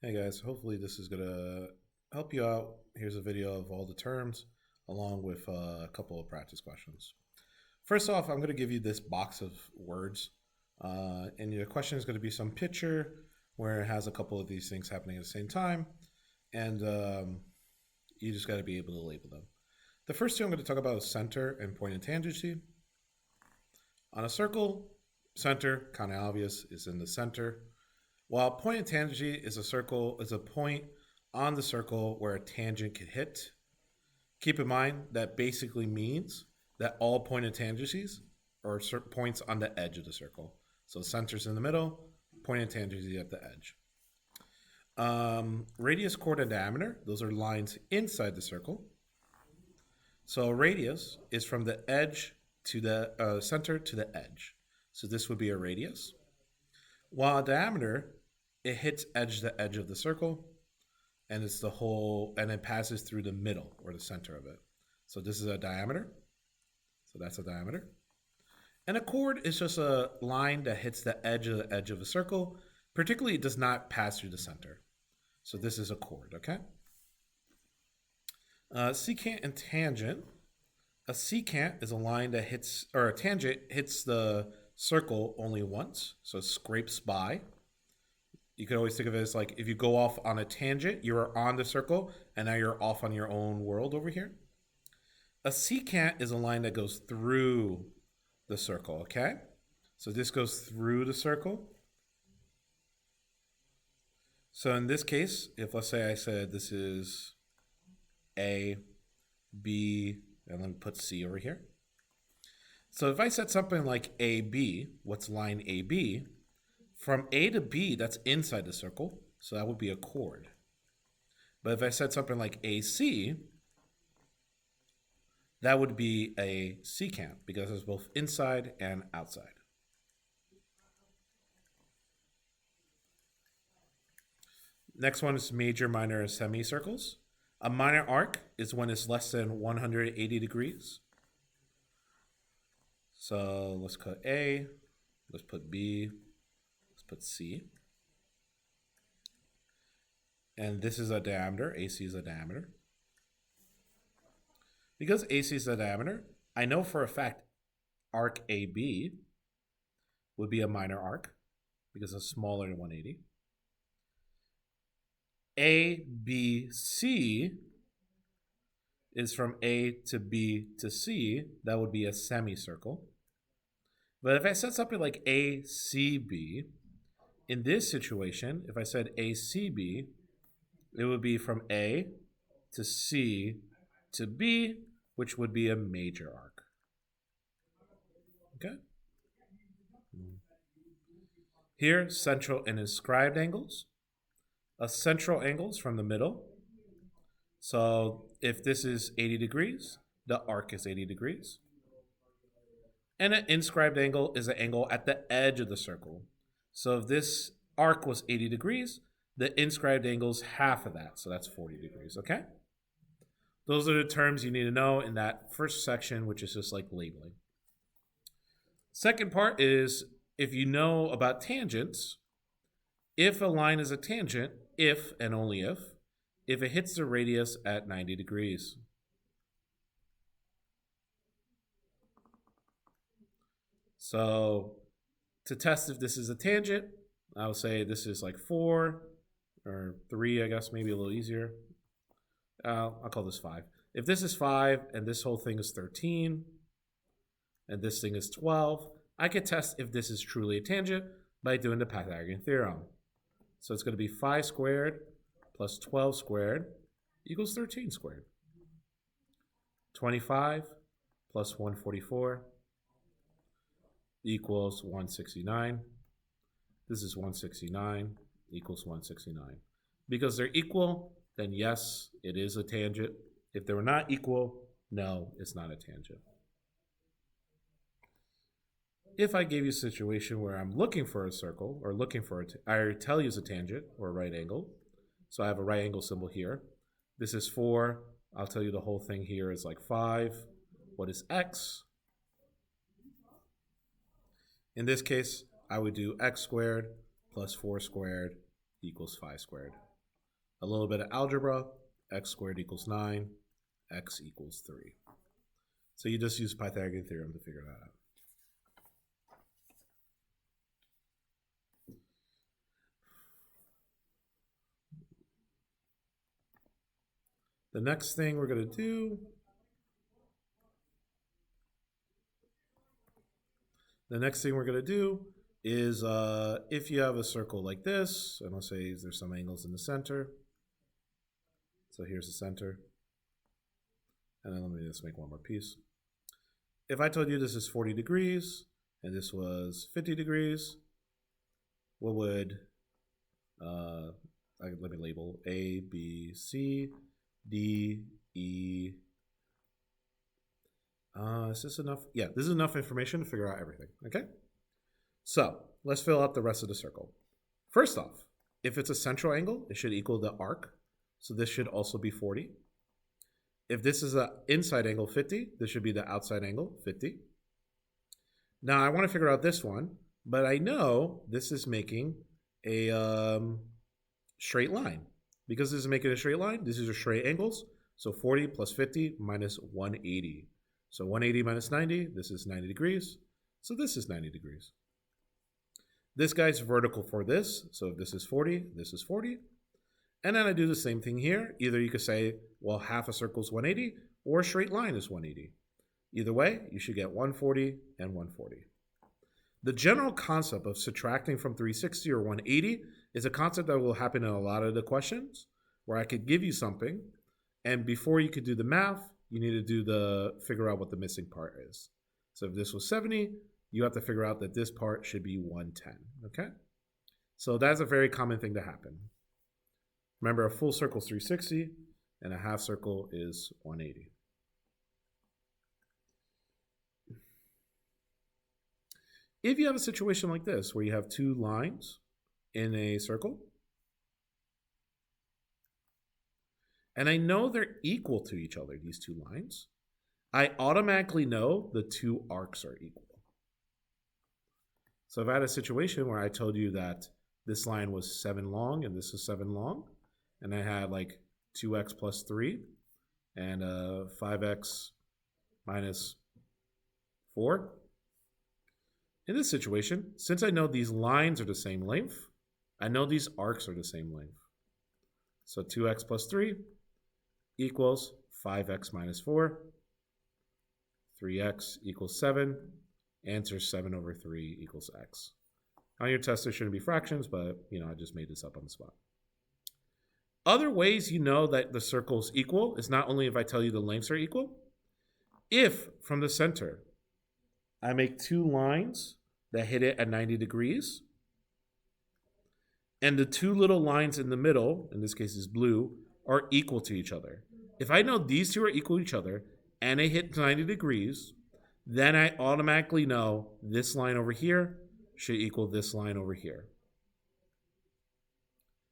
Hey guys, hopefully this is gonna help you out. Here's a video of all the terms along with a couple of practice questions. First off, I'm gonna give you this box of words and your question is gonna be some picture where it has a couple of these things happening at the same time and you just gotta be able to label them. The first two I'm gonna talk about is center and point and tangency. On a circle, center, kind of obvious, is in the center. While point and tangency is a point on the circle where a tangent can hit. Keep in mind that basically means that all point and tangencies are points on the edge of the circle. So center's in the middle, point and tangency at the edge. Radius, chord, and diameter, those are lines inside the circle. So radius is from the edge to the center to the edge. So this would be a radius. While diameter, it hits the edge of the circle, and it's the whole, and it passes through the middle or the center of it. So this is a diameter. So that's a diameter. And a chord is just a line that hits the edge of a circle. Particularly, it does not pass through the center. So this is a chord, okay? Secant and tangent. A secant is a line that hits, or a tangent hits the circle only once, so it scrapes by. You could always think of it as like if you go off on a tangent, you are on the circle, and now you're off on your own world over here. A secant is a line that goes through the circle, okay? So this goes through the circle. So in this case, if let's say I said this is A, B, and let me put C over here. So if I said something like AB, what's line AB? From A to B, that's inside the circle, so that would be a chord. But if I said something like AC, that would be a secant because it's both inside and outside. Next one is major, minor, and semicircles. A minor arc is when it's less than 180 degrees. So let's cut A, let's put B, let's put C. And this is a diameter, AC is a diameter. Because AC is a diameter, I know for a fact arc AB would be a minor arc because it's smaller than 180. ABC is from A to B to C, that would be a semicircle. But if I said something like ACB, in this situation, if I said ACB, it would be from A to C to B, which would be a major arc. Okay? Here, central and inscribed angles. A central angle is from the middle. So if this is 80 degrees, the arc is 80 degrees. And an inscribed angle is an angle at the edge of the circle. So if this arc was 80 degrees, the inscribed angle is half of that. So that's 40 degrees, okay? Those are the terms you need to know in that first section, which is just like labeling. Second part is if you know about tangents, if a line is a tangent, if and only if it hits the radius at 90 degrees. So to test if this is a tangent, I'll say this is like 4 or 3, I guess, maybe a little easier. I'll call this 5. If this is 5 and this whole thing is 13 and this thing is 12, I could test if this is truly a tangent by doing the Pythagorean theorem. So it's going to be 5 squared plus 12 squared equals 13 squared. 25 plus 144 equals 169. This is 169 equals 169. Because they're equal, then yes, it is a tangent. If they were not equal, no, it's not a tangent. If I gave you a situation where I'm looking for a circle or looking for I tell you it's a tangent or a right angle. So I have a right angle symbol here. This is 4. I'll tell you the whole thing here is like 5. What is x? In this case, I would do x squared plus 4 squared equals 5 squared. a little bit of algebra, x squared equals 9, x equals 3. So you just use Pythagorean theorem to figure that out. The next thing we're going to do, is if you have a circle like this, and let's say there's some angles in the center. So here's the center. And then let me just make one more piece. If I told you this is 40 degrees and this was 50 degrees, what would, let me label A, B, C, D, E. Is this enough? Yeah, this is enough information to figure out everything, okay? So let's fill out the rest of the circle. First off, if it's a central angle, it should equal the arc. So this should also be 40. If this is an inside angle 50, this should be the outside angle 50. Now I want to figure out this one, but I know this is making a straight line. Because this is making a straight line, these are straight angles. So 40 plus 50 minus 180. So 180 minus 90, this is 90 degrees. So this is 90 degrees. This guy's vertical for this. So if this is 40, this is 40. And then I do the same thing here. Either you could say, well, half a circle is 180 or a straight line is 180. Either way, you should get 140 and 140. The general concept of subtracting from 360 or 180 is a concept that will happen in a lot of the questions where I could give you something, and before you could do the math, you need to figure out what the missing part is. So if this was 70, you have to figure out that this part should be 110, okay? So that's a very common thing to happen. Remember, a full circle is 360 and a half circle is 180. If you have a situation like this, where you have two lines in a circle, and I know they're equal to each other, these two lines, I automatically know the two arcs are equal. So if I had a situation where I told you that this line was 7 long and this is 7 long, and I had like 2x plus 3 and 5x minus 4, in this situation, since I know these lines are the same length, I know these arcs are the same length. So 2x plus 3 equals 5x minus 4. 3x equals 7. Answer 7 over 3 equals x. On your test, there shouldn't be fractions, but I just made this up on the spot. Other ways you know that the circle is equal is not only if I tell you the lengths are equal. If from the center, I make two lines that hit it at 90 degrees, and the two little lines in the middle, in this case is blue, are equal to each other. If I know these two are equal to each other and they hit 90 degrees, then I automatically know this line over here should equal this line over here.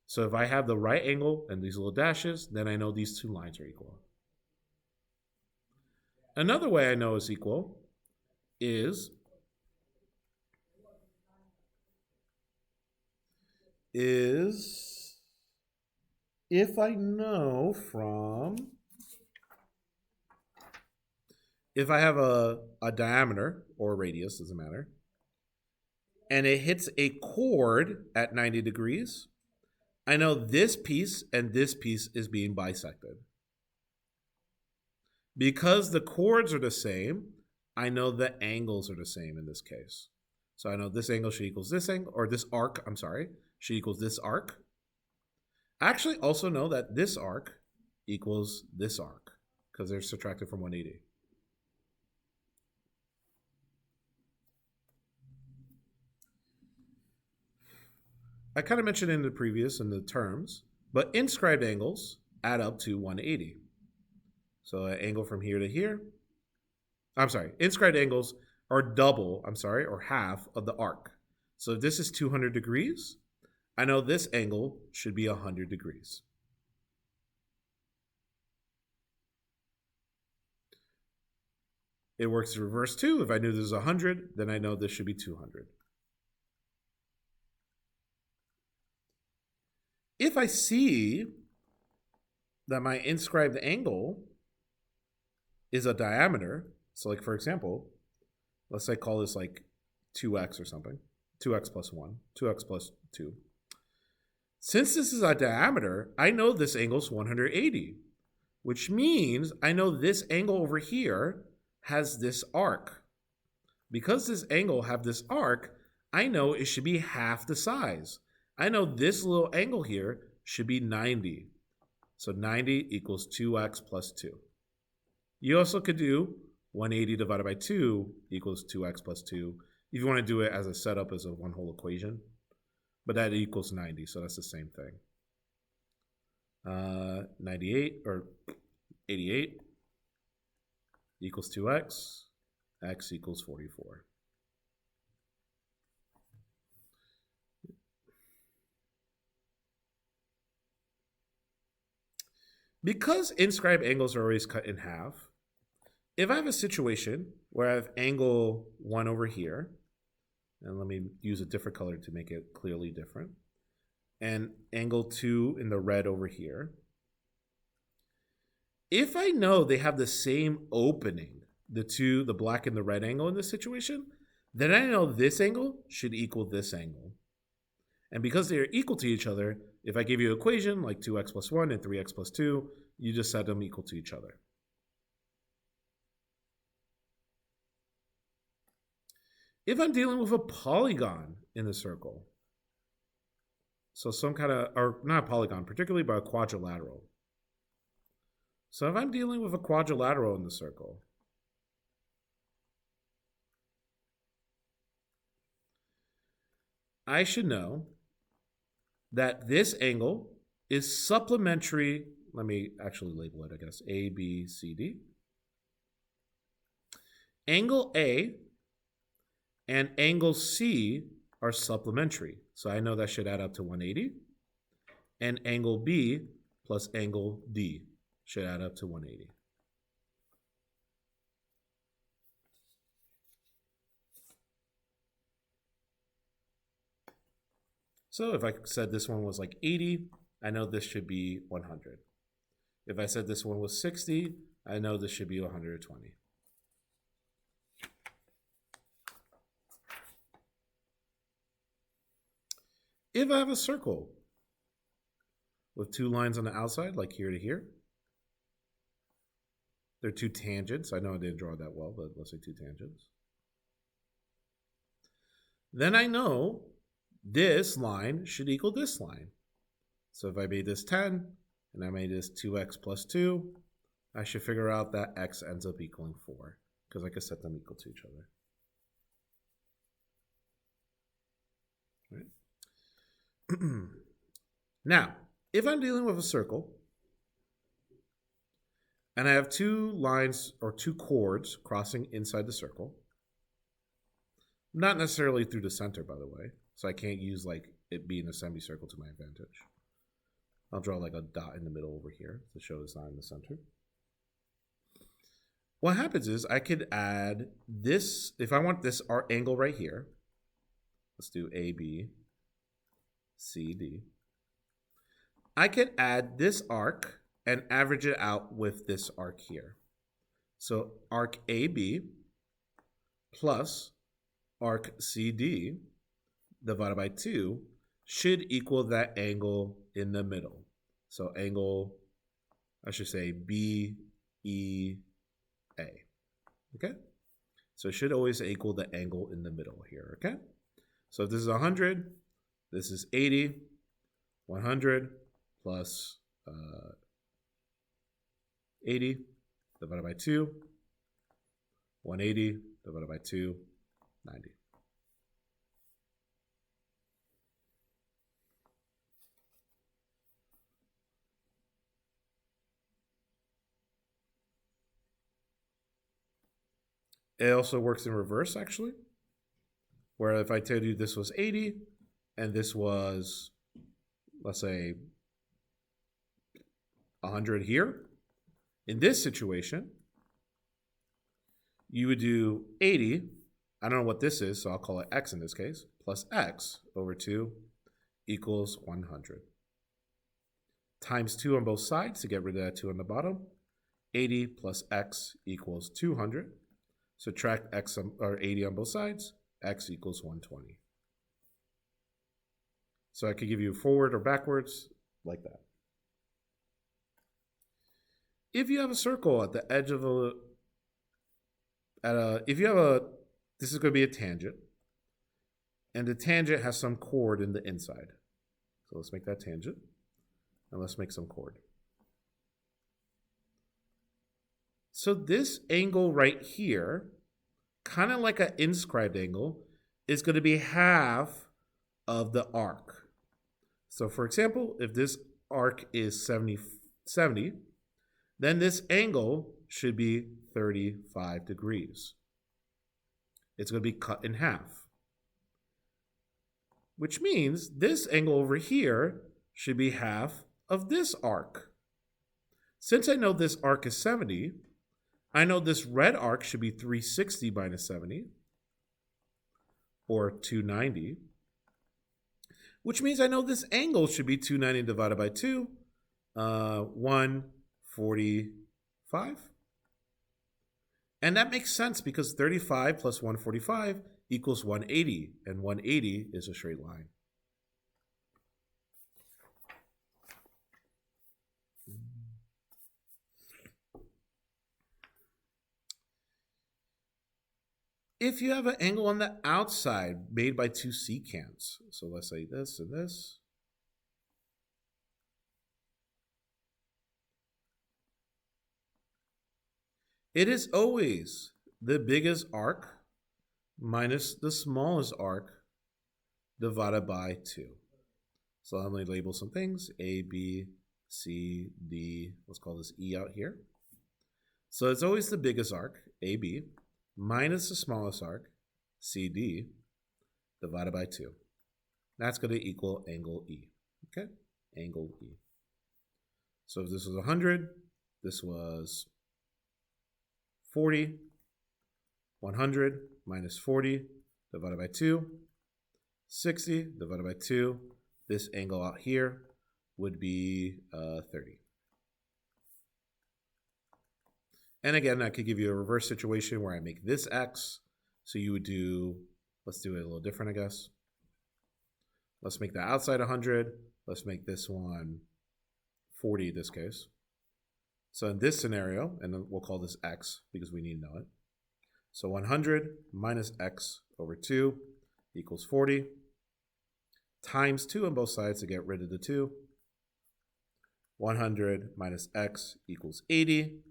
So if I have the right angle and these little dashes, then I know these two lines are equal. Another way I know it's equal is if I know if I have a diameter or a radius, doesn't matter, and it hits a chord at 90 degrees, I know this piece and this piece is being bisected. Because the chords are the same, I know the angles are the same in this case. So I know this angle should equals this angle, or this arc, should equals this arc. I actually also know that this arc equals this arc, because they're subtracted from 180. I kind of mentioned in the terms, but inscribed angles add up to 180. So an angle from here to here, inscribed angles are or half of the arc. So if this is 200 degrees, I know this angle should be 100 degrees. It works in reverse too. If I knew this is 100, then I know this should be 200. If I see that my inscribed angle is a diameter. So like, for example, let's say call this like 2x or something. 2x plus 1, 2x plus 2. Since this is a diameter, I know this angle is 180, which means I know this angle over here has this arc. Because this angle have this arc, I know it should be half the size. I know this little angle here should be 90. So 90 equals 2x plus 2. You also could do 180 divided by 2 equals 2x plus 2. If you want to do it as a setup as a one whole equation. But that equals 90, so that's the same thing. 98 or 88 equals 2x. X equals 44. Because inscribed angles are always cut in half, if I have a situation where I have angle 1 over here, and let me use a different color to make it clearly different, and angle 2 in the red over here, if I know they have the same opening, the black and the red angle in this situation, then I know this angle should equal this angle. And because they are equal to each other, if I give you an equation like 2x plus 1 and 3x plus 2, you just set them equal to each other. If I'm dealing with a polygon in the circle, so some kind of, or not a polygon particularly, but a quadrilateral. So if I'm dealing with a quadrilateral in the circle, I should know that this angle is supplementary. Let me actually label it, I guess. A, B, C, D. Angle A and angle C are supplementary. So I know that should add up to 180. And angle B plus angle D should add up to 180. So if I said this one was like 80, I know this should be 100. If I said this one was 60, I know this should be 120. If I have a circle with two lines on the outside, like here to here, they're two tangents. I know I didn't draw that well, but let's say two tangents. Then I know this line should equal this line. So if I made this 10 and I made this 2x plus 2, I should figure out that x ends up equaling 4 because I could set them equal to each other. Right. Now, if I'm dealing with a circle and I have two lines or two chords crossing inside the circle, not necessarily through the center, by the way, so I can't use like it being a semicircle to my advantage. I'll draw like a dot in the middle over here to show it's not in the center. What happens is I could add this, if I want this angle right here, let's do A, B, C, D. I could add this arc and average it out with this arc here. So arc AB plus arc CD divided by 2 should equal that angle in the middle. So angle, I should say BEA. Okay? So it should always equal the angle in the middle here, okay? So if this is 100, this is 80, 100 plus 80 divided by 2, 180 divided by 2, 90. It also works in reverse, actually, where if I told you this was 80 and this was, let's say, 100 here, in this situation, you would do 80, I don't know what this is, so I'll call it x in this case, plus x over 2 equals 100. times 2 on both sides to get rid of that 2 on the bottom. 80 plus x equals 200. Subtract x or 80 on both sides. X equals 120. So I could give you forward or backwards like that. If you have a circle at the edge of this is going to be a tangent, and the tangent has some chord in the inside. So let's make that tangent, and let's make some chord. So this angle right here, kind of like an inscribed angle, is going to be half of the arc. So for example, if this arc is 70, then this angle should be 35 degrees. It's going to be cut in half, which means this angle over here should be half of this arc. Since I know this arc is 70, I know this red arc should be 360 minus 70, or 290, which means I know this angle should be 290 divided by 2, 145. And that makes sense because 35 plus 145 equals 180, and 180 is a straight line. If you have an angle on the outside made by two secants, so let's say this and this, it is always the biggest arc minus the smallest arc divided by 2. So I'm going to label some things, A, B, C, D, let's call this E out here. So it's always the biggest arc, AB, minus the smallest arc, CD, divided by 2. That's going to equal angle E, okay? Angle E. So if this was 100, this was 40, 100 minus 40 divided by 2, 60 divided by 2. This angle out here would be 30. And again, I could give you a reverse situation where I make this x. So you would do, let's do it a little different, I guess. Let's make the outside 100. Let's make this one 40 in this case. So in this scenario, and then we'll call this x because we need to know it. So 100 minus x over 2 equals 40. Times 2 on both sides to get rid of the 2. 100 minus x equals 80.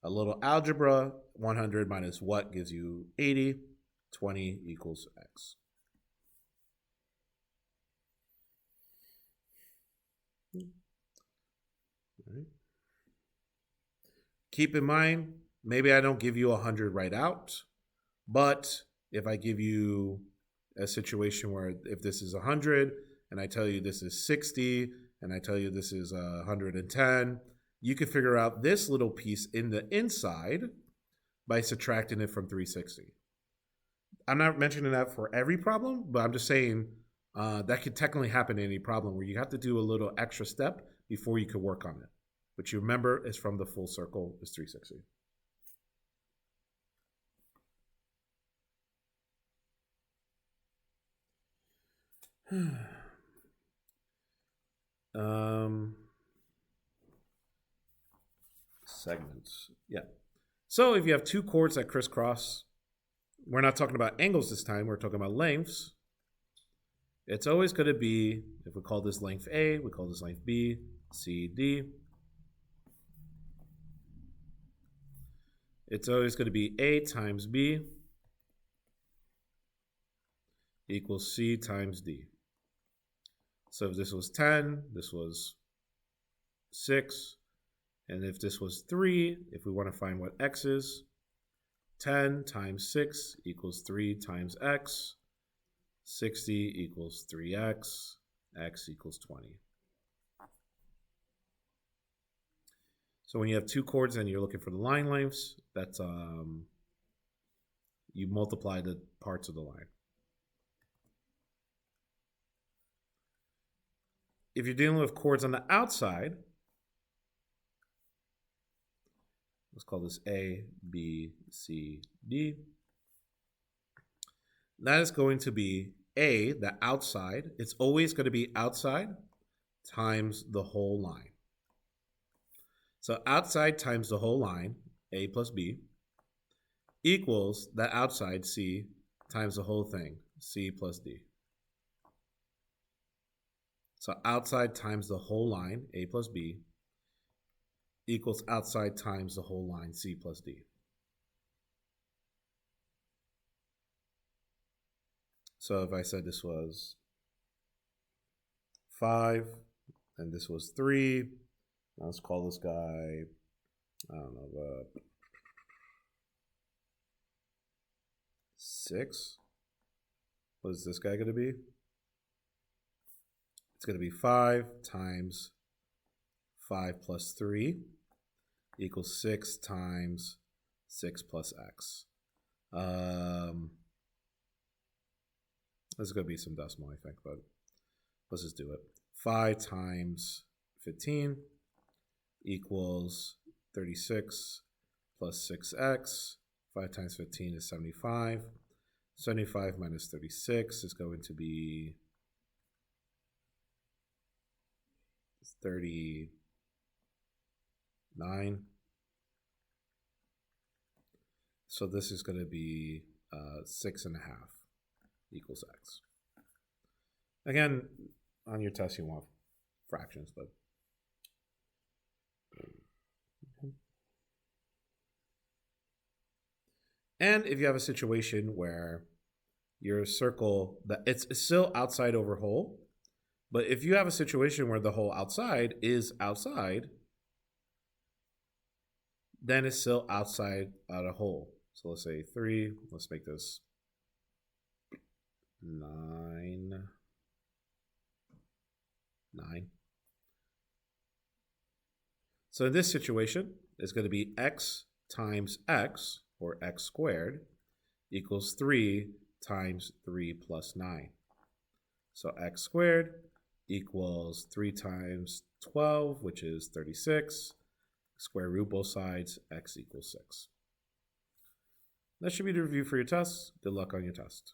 A little algebra, 100 minus what gives you 80? 20 equals x. All right. Keep in mind, maybe I don't give you 100 right out, but if I give you a situation where if this is 100 and I tell you this is 60 and I tell you this is 110, you can figure out this little piece in the inside by subtracting it from 360. I'm not mentioning that for every problem, but I'm just saying that could technically happen in any problem where you have to do a little extra step before you can work on it. But you remember is from the full circle is 360. Segments. Yeah. So if you have two chords that crisscross, we're not talking about angles this time, we're talking about lengths. It's always going to be, if we call this length A, we call this length B, C, D. It's always going to be A times B equals C times D. So if this was 10, this was 6. And if this was 3, if we want to find what x is, 10 times 6 equals 3 times x. 60 equals 3x. X equals 20. So when you have two chords and you're looking for the line lengths, that's you multiply the parts of the line. If you're dealing with chords on the outside, Let's call this A, B, C, D. That is going to be A, the outside. It's always going to be outside times the whole line. So outside times the whole line, A plus B, equals the outside, C, times the whole thing, C plus D. So outside times the whole line, A plus B, equals outside times the whole line, C plus D. So if I said this was 5, and this was 3, now let's call this guy, I don't know, 6. What is this guy going to be? It's going to be 5 times 5 plus 3 equals 6 times 6 plus x. This is going to be some decimal, I think, but let's just do it. 5 times 15 equals 36 plus 6x. 5 times 15 is 75. 75 minus 36 is going to be 39. So this is going to be 6.5 equals x. Again, on your test you want fractions, but and if you have a situation where your circle, that it's still outside over whole, but if you have a situation where the whole outside is outside, then it's still outside out of whole. So let's say 3, let's make this 9. So in this situation, it's going to be x times x, or x squared, equals 3 times 3 plus 9. So x squared equals 3 times 12, which is 36. Square root both sides, x equals 6. That should be the review for your test. Good luck on your test.